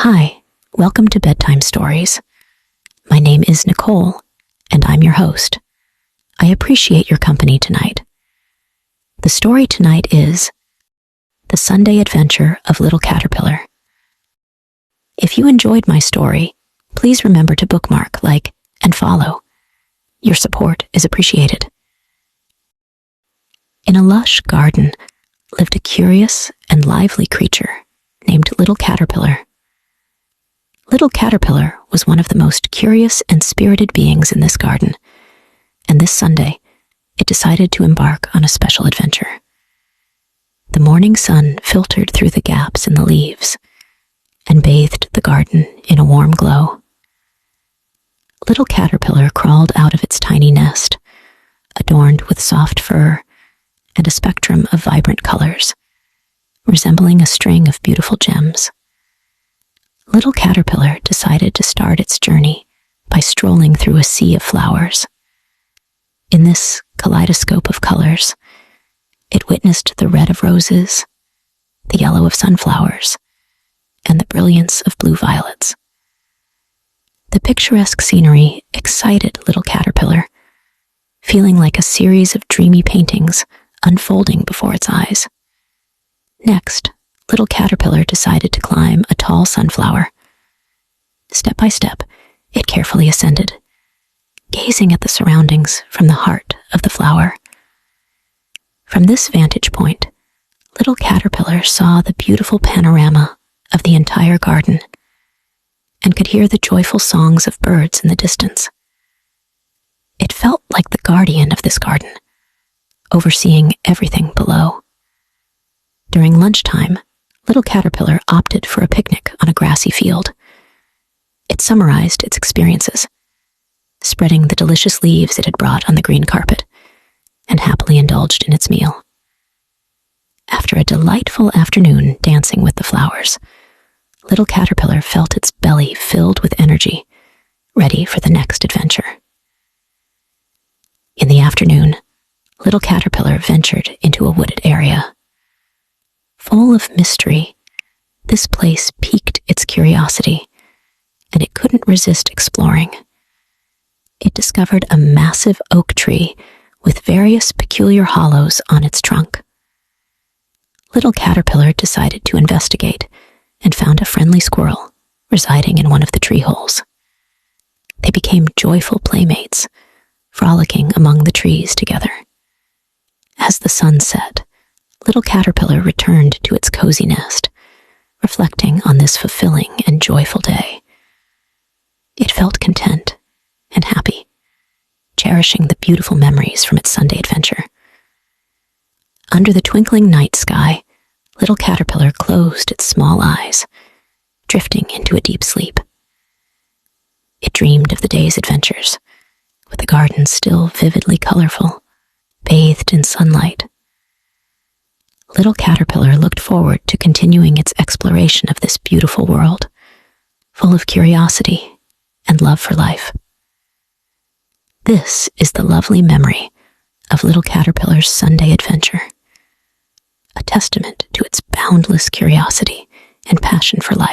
Hi, welcome to Bedtime Stories. My name is Nicole, and I'm your host. I appreciate your company tonight. The story tonight is The Sunday Adventure of Little Caterpillar. If you enjoyed my story, please remember to bookmark, like, and follow. Your support is appreciated. In a lush garden lived a curious and lively creature named Little Caterpillar. Little Caterpillar was one of the most curious and spirited beings in this garden, and this Sunday, it decided to embark on a special adventure. The morning sun filtered through the gaps in the leaves and bathed the garden in a warm glow. Little Caterpillar crawled out of its tiny nest, adorned with soft fur and a spectrum of vibrant colors, resembling a string of beautiful gems. Little Caterpillar decided to start its journey by strolling through a sea of flowers. In this kaleidoscope of colors, it witnessed the red of roses, the yellow of sunflowers, and the brilliance of blue violets. The picturesque scenery excited Little Caterpillar, feeling like a series of dreamy paintings unfolding before its eyes. Next, Little Caterpillar decided to climb a tall sunflower. Step by step, it carefully ascended, gazing at the surroundings from the heart of the flower. From this vantage point, Little Caterpillar saw the beautiful panorama of the entire garden and could hear the joyful songs of birds in the distance. It felt like the guardian of this garden, overseeing everything below. During lunchtime, Little Caterpillar opted for a picnic on a grassy field. It summarized its experiences, spreading the delicious leaves it had brought on the green carpet, and happily indulged in its meal. After a delightful afternoon dancing with the flowers, Little Caterpillar felt its belly filled with energy, ready for the next adventure. In the afternoon, Little Caterpillar ventured into a wooded area. Full of mystery, this place piqued its curiosity, and it couldn't resist exploring. It discovered a massive oak tree with various peculiar hollows on its trunk. Little Caterpillar decided to investigate and found a friendly squirrel residing in one of the tree holes. They became joyful playmates, frolicking among the trees together. As the sun set, Little Caterpillar returned to its cozy nest, reflecting on this fulfilling and joyful day. It felt content and happy, cherishing the beautiful memories from its Sunday adventure. Under the twinkling night sky, Little Caterpillar closed its small eyes, drifting into a deep sleep. It dreamed of the day's adventures, with the garden still vividly colorful, bathed in sunlight. Little Caterpillar looked forward to continuing its exploration of this beautiful world, full of curiosity and love for life. This is the lovely memory of Little Caterpillar's Sunday adventure, a testament to its boundless curiosity and passion for life.